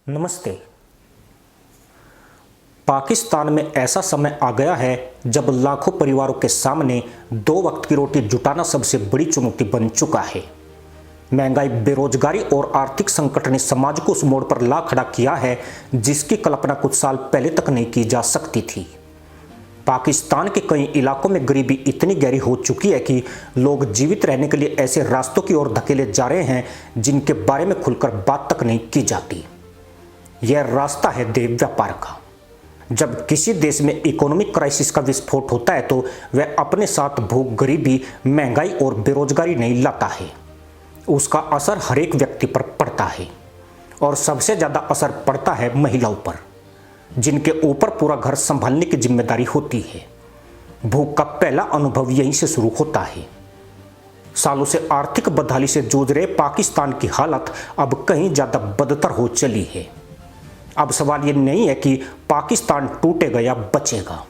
नमस्ते। पाकिस्तान में ऐसा समय आ गया है जब लाखों परिवारों के सामने दो वक्त की रोटी जुटाना सबसे बड़ी चुनौती बन चुका है। महंगाई, बेरोजगारी और आर्थिक संकट ने समाज को उस मोड़ पर ला खड़ा किया है जिसकी कल्पना कुछ साल पहले तक नहीं की जा सकती थी। पाकिस्तान के कई इलाकों में गरीबी इतनी गहरी हो चुकी है कि लोग जीवित रहने के लिए ऐसे रास्तों की ओर धकेले जा रहे हैं जिनके बारे में खुलकर बात तक नहीं की जाती। यह रास्ता है देह व्यापार का। जब किसी देश में इकोनॉमिक क्राइसिस का विस्फोट होता है तो वह अपने साथ भूख, गरीबी, महंगाई और बेरोजगारी नहीं लाता है। उसका असर हर एक व्यक्ति पर पड़ता है और सबसे ज़्यादा असर पड़ता है महिलाओं पर, जिनके ऊपर पूरा घर संभालने की जिम्मेदारी होती है। भूख का पहला अनुभव यहीं से शुरू होता है। सालों से आर्थिक बदहाली से जूझ रहे पाकिस्तान की हालत अब कहीं ज़्यादा बदतर हो चली है। अब सवाल ये नहीं है कि पाकिस्तान टूटेगा या बचेगा।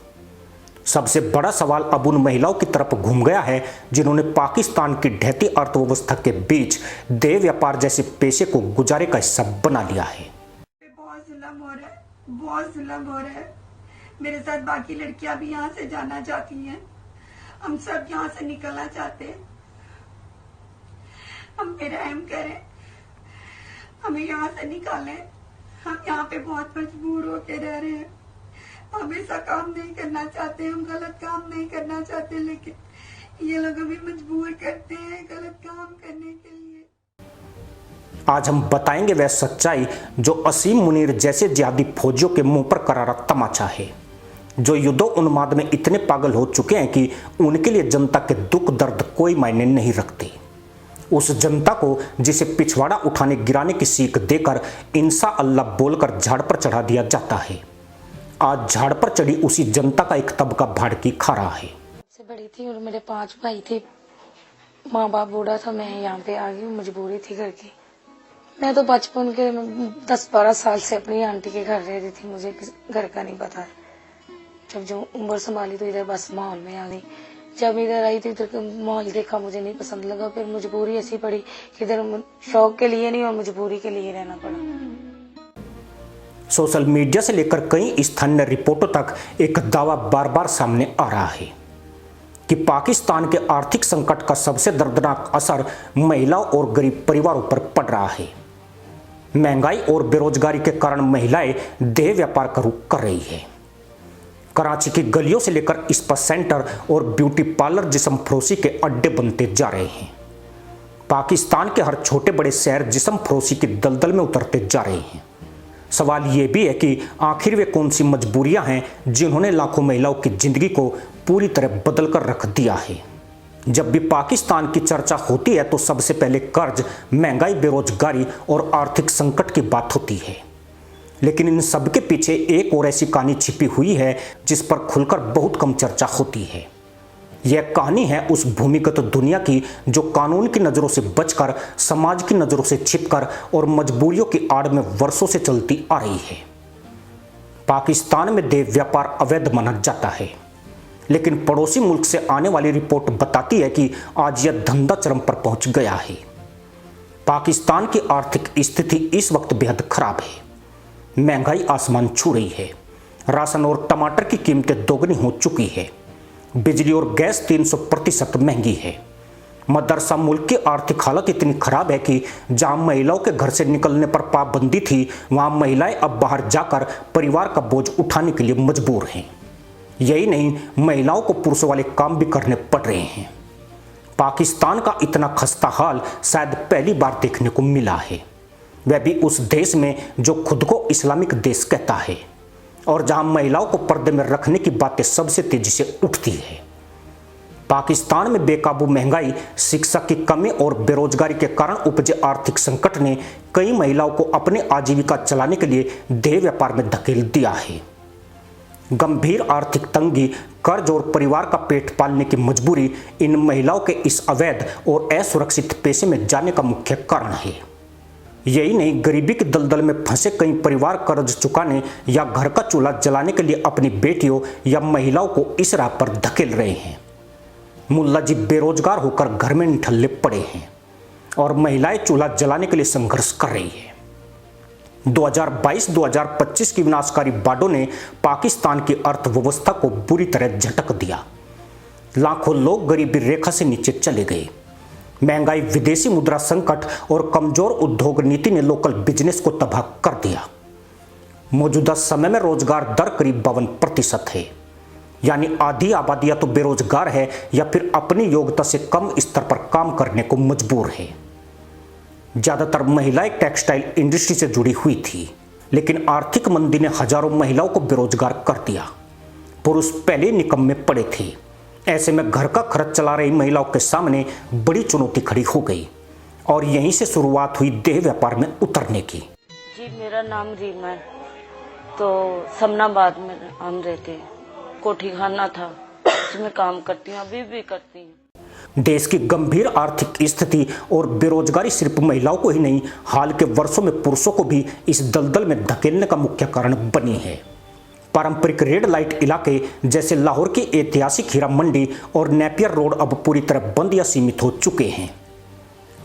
सबसे बड़ा सवाल अब उन महिलाओं की तरफ घूम गया है जिन्होंने पाकिस्तान की ढहती अर्थव्यवस्था के बीच देह व्यापार जैसे पेशे को गुजारे का हिस्सा बना लिया है। बहुत जुल्म हो रहा है। मेरे साथ बाकी लड़कियां भी यहाँ से जाना चाहती हैं। हम सब यहाँ से निकलना चाहते हैं। हम पे रहम करें, हमें यहाँ से निकालें। हम यहाँ पे बहुत मजबूर होके रह रहे हैं। हम ऐसा काम नहीं करना चाहते, हम गलत काम नहीं करना चाहते, लेकिन ये लोग हमें मजबूर करते हैं गलत काम करने के लिए। आज हम बताएंगे वह सच्चाई जो असीम मुनीर जैसे जिहादी फौजियों के मुंह पर करारा तमाचा है, जो युद्धो उन्माद में इतने पागल हो चुके हैं कि उनके लिए जनता के दुख दर्द कोई मायने नहीं रखते। उस जनता को जिसे पिछवाड़ा उठाने गिराने की सीख देकर इंसा अल्लाह बोलकर झाड़ पर चढ़ा दिया जाता है, आज झाड़ पर चढ़ी उसी जनता का एक तबका भाड़की खा रहा है। सबसे बड़ी थी और मेरे 5 भाई थे। माँ बाप बूढ़ा था, मैं यहाँ पे आ गई, मजबूरी थी घर की। मैं तो बचपन के 10-12 साल से अपनी आंटी के घर रहती थी, मुझे घर का नहीं पता। जब जो उम्र संभाली तो इधर बस माहौल में आ गई। जब इधर आई तो इधर का माहौल देखा, मुझे नहीं पसंद लगा। फिर मजबूरी ऐसी पड़ी कि इधर शौक के लिए नहीं और मजबूरी के लिए रहना पड़ा। सोशल मीडिया से लेकर कई स्थानीय रिपोर्टों तक एक दावा बार बार सामने आ रहा है कि पाकिस्तान के आर्थिक संकट का सबसे दर्दनाक असर महिलाओं और गरीब परिवारों पर पड़ रहा है। महंगाई और बेरोजगारी के कारण महिलाएं देह व्यापार का रुख कर रही है। कराची की गलियों से लेकर स्पा सेंटर और ब्यूटी पार्लर जिस्म फरोशी के अड्डे बनते जा रहे हैं। पाकिस्तान के हर छोटे बड़े शहर जिस्म फरोशी की दलदल में उतरते जा रहे हैं। सवाल ये भी है कि आखिर वे कौन सी मजबूरियां हैं जिन्होंने लाखों महिलाओं की जिंदगी को पूरी तरह बदल कर रख दिया है। जब भी पाकिस्तान की चर्चा होती है तो सबसे पहले कर्ज, महंगाई, बेरोजगारी और आर्थिक संकट की बात होती है, लेकिन इन सब के पीछे एक और ऐसी कहानी छिपी हुई है जिस पर खुलकर बहुत कम चर्चा होती है। यह कहानी है उस भूमिगत दुनिया की जो कानून की नज़रों से बचकर, समाज की नज़रों से छिपकर और मजबूरियों की आड़ में वर्षों से चलती आ रही है। पाकिस्तान में देह व्यापार अवैध माना जाता है, लेकिन पड़ोसी मुल्क से आने वाली रिपोर्ट बताती है कि आज यह धंधा चरम पर पहुंच गया है। पाकिस्तान की आर्थिक स्थिति इस वक्त बेहद खराब है। महंगाई आसमान छू रही है। राशन और टमाटर की कीमतें दोगुनी हो चुकी है। बिजली और गैस 300% महंगी है। मदरसा मुल्क की आर्थिक हालत इतनी खराब है कि जहां महिलाओं के घर से निकलने पर पाबंदी थी, वहां महिलाएं अब बाहर जाकर परिवार का बोझ उठाने के लिए मजबूर हैं। यही नहीं, महिलाओं को पुरुषों वाले काम भी करने पड़ रहे हैं। पाकिस्तान का इतना खस्ता हाल शायद पहली बार देखने को मिला है, वह भी उस देश में जो खुद को इस्लामिक देश कहता है और जहां महिलाओं को पर्दे में रखने की बातें सबसे तेजी से उठती है। पाकिस्तान में बेकाबू महंगाई, शिक्षा की कमी और बेरोजगारी के कारण उपजे आर्थिक संकट ने कई महिलाओं को अपने आजीविका चलाने के लिए देह व्यापार में धकेल दिया है। गंभीर आर्थिक तंगी, कर्ज और परिवार का पेट पालने की मजबूरी इन महिलाओं के इस अवैध और असुरक्षित पेशे में जाने का मुख्य कारण है। यही नहीं, गरीबी की दलदल में फंसे कई परिवार कर्ज चुकाने या घर का चूल्हा जलाने के लिए अपनी बेटियों या महिलाओं को इस राह पर धकेल रहे हैं। मुल्ला जी बेरोजगार होकर घर में निठल्ले पड़े हैं और महिलाएं चूल्हा जलाने के लिए संघर्ष कर रही है। 2022-2025 की विनाशकारी बाढ़ों ने पाकिस्तान की अर्थव्यवस्था को बुरी तरह झटक दिया। लाखों लोग गरीबी रेखा से नीचे चले गए। महंगाई, विदेशी मुद्रा संकट और कमजोर उद्योग नीति ने लोकल बिजनेस को तबाह कर दिया। मौजूदा समय में रोजगार दर करीब 52% है, यानी आधी आबादी या तो बेरोजगार है या फिर अपनी योग्यता से कम स्तर पर काम करने को मजबूर है। ज्यादातर महिलाएं टेक्सटाइल इंडस्ट्री से जुड़ी हुई थी, लेकिन आर्थिक मंदी ने हजारों महिलाओं को बेरोजगार कर दिया। पुरुष पहले निकम्मे पड़े थे। ऐसे में घर का खर्च चला रही महिलाओं के सामने बड़ी चुनौती खड़ी हो गई और यहीं से शुरुआत हुई देह व्यापार में उतरने की। जी, मेरा नाम रीमा है। तो समनाबाद में हम रहते हैं। कोठी खाना था, उसमें काम करती हूँ, अभी भी करती हूँ। देश की गंभीर आर्थिक स्थिति और बेरोजगारी सिर्फ महिलाओं को ही नहीं, हाल के वर्षों में पुरुषों को भी इस दलदल में धकेलने का मुख्य कारण बनी है। पारंपरिक रेड लाइट इलाके जैसे लाहौर की ऐतिहासिक हीरा मंडी और नेपियर रोड अब पूरी तरह बंद या सीमित हो चुके हैं।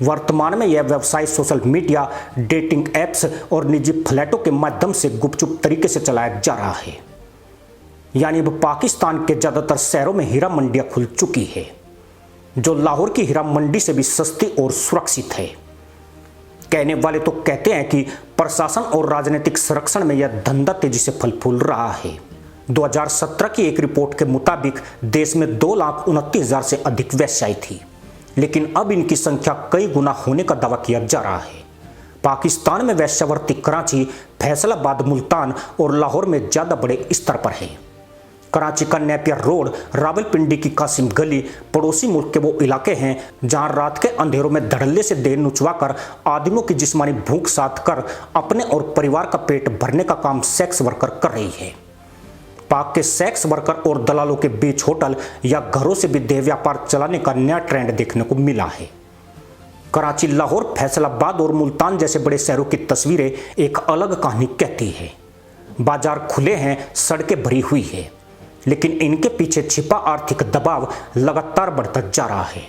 वर्तमान में यह व्यवसाय सोशल मीडिया, डेटिंग एप्स और निजी फ्लैटों के माध्यम से गुपचुप तरीके से चलाया जा रहा है। यानी अब पाकिस्तान के ज्यादातर शहरों में हीरा मंडियां खुल चुकी है, जो लाहौर की हीरा मंडी से भी सस्ती और सुरक्षित है। कहने वाले तो कहते हैं कि प्रशासन और राजनीतिक संरक्षण में यह धंधा तेजी से फल फूल रहा है। 2017 की एक रिपोर्ट के मुताबिक देश में 2,29,000 से अधिक वेश्याएं थी, लेकिन अब इनकी संख्या कई गुना होने का दावा किया जा रहा है। पाकिस्तान में वेश्यावृत्ति कराची, फैसलाबाद, मुल्तान और लाहौर में ज्यादा बड़े स्तर पर है। कराची का नेपियर रोड, रावलपिंडी की कासिम गली पड़ोसी मुल्क के वो इलाके हैं जहां रात के अंधेरों में धड़ल्ले से देर नुचवाकर आदमियों की जिस्मानी भूख साध कर अपने और परिवार का पेट भरने का काम सेक्स वर्कर कर रही है। पाक के सेक्स वर्कर और दलालों के बीच होटल या घरों से भी देह व्यापार चलाने का नया ट्रेंड देखने को मिला है। कराची, लाहौर, फैसलाबाद और मुल्तान जैसे बड़े शहरों की तस्वीरें एक अलग कहानी कहती है। बाजार खुले हैं, सड़कें भरी हुई है, लेकिन इनके पीछे छिपा आर्थिक दबाव लगातार बढ़ता जा रहा है।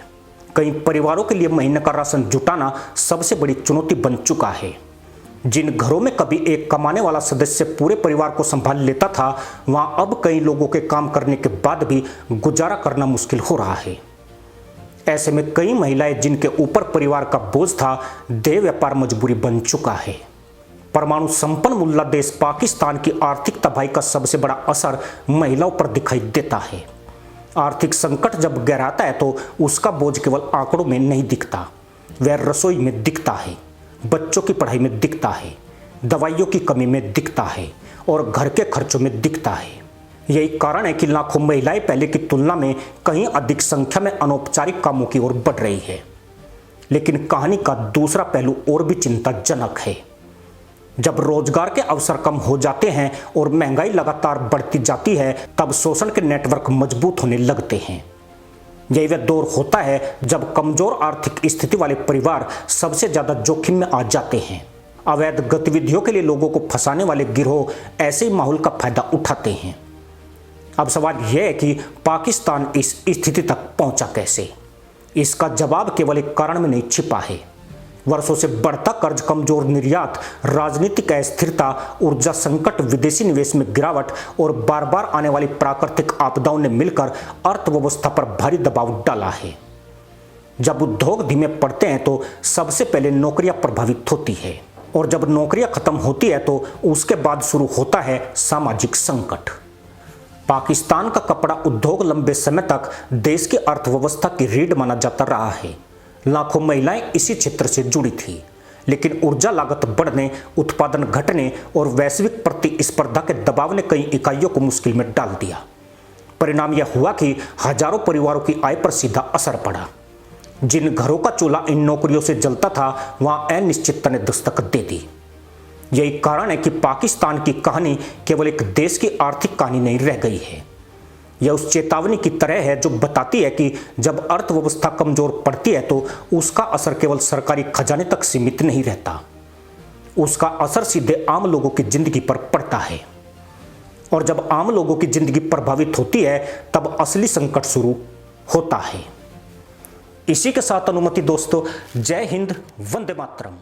कई परिवारों के लिए महीने का राशन जुटाना सबसे बड़ी चुनौती बन चुका है। जिन घरों में कभी एक कमाने वाला सदस्य पूरे परिवार को संभाल लेता था, वहां अब कई लोगों के काम करने के बाद भी गुजारा करना मुश्किल हो रहा है। ऐसे में कई महिलाएं जिनके ऊपर परिवार का बोझ था, देह व्यापार मजबूरी बन चुका है। परमाणु संपन्न मुल्ला देश पाकिस्तान की आर्थिक तबाही का सबसे बड़ा असर महिलाओं पर दिखाई देता है। आर्थिक संकट जब गहराता है तो उसका बोझ केवल आंकड़ों में नहीं दिखता, वह रसोई में दिखता है, बच्चों की पढ़ाई में दिखता है, दवाइयों की कमी में दिखता है और घर के खर्चों में दिखता है। यही कारण है कि लाखों महिलाएं पहले की तुलना में कहीं अधिक संख्या में अनौपचारिक कामों की ओर बढ़ रही है। लेकिन कहानी का दूसरा पहलू और भी चिंताजनक है। जब रोजगार के अवसर कम हो जाते हैं और महंगाई लगातार बढ़ती जाती है, तब शोषण के नेटवर्क मजबूत होने लगते हैं। यही वह दौर होता है जब कमजोर आर्थिक स्थिति वाले परिवार सबसे ज्यादा जोखिम में आ जाते हैं। अवैध गतिविधियों के लिए लोगों को फंसाने वाले गिरोह ऐसे ही माहौल का फायदा उठाते हैं। अब सवाल यह है कि पाकिस्तान इस स्थिति तक पहुंचा कैसे? इसका जवाब केवल एक कारण में नहीं छिपा है। वर्षों से बढ़ता कर्ज, कमजोर निर्यात, राजनीतिक अस्थिरता, ऊर्जा संकट, विदेशी निवेश में गिरावट और बार बार आने वाली प्राकृतिक आपदाओं ने मिलकर अर्थव्यवस्था पर भारी दबाव डाला है। जब उद्योग धीमे पड़ते हैं तो सबसे पहले नौकरियां प्रभावित होती है, और जब नौकरियां खत्म होती है तो उसके बाद शुरू होता है सामाजिक संकट। पाकिस्तान का कपड़ा उद्योग लंबे समय तक देश की अर्थव्यवस्था की रीढ़ माना जाता रहा है। लाखों महिलाएं इसी क्षेत्र से जुड़ी थी, लेकिन ऊर्जा लागत बढ़ने, उत्पादन घटने और वैश्विक प्रतिस्पर्धा के दबाव ने कई इकाइयों को मुश्किल में डाल दिया। परिणाम यह हुआ कि हजारों परिवारों की आय पर सीधा असर पड़ा। जिन घरों का चूल्हा इन नौकरियों से जलता था, वहां अनिश्चितता ने दस्तक दे दी। यही कारण है कि पाकिस्तान की कहानी केवल एक देश की आर्थिक कहानी नहीं रह गई है। यह उस चेतावनी की तरह है जो बताती है कि जब अर्थव्यवस्था कमजोर पड़ती है तो उसका असर केवल सरकारी खजाने तक सीमित नहीं रहता, उसका असर सीधे आम लोगों की जिंदगी पर पड़ता है। और जब आम लोगों की जिंदगी प्रभावित होती है, तब असली संकट शुरू होता है। इसी के साथ अनुमति दोस्तों, जय हिंद, वंदे मातरम।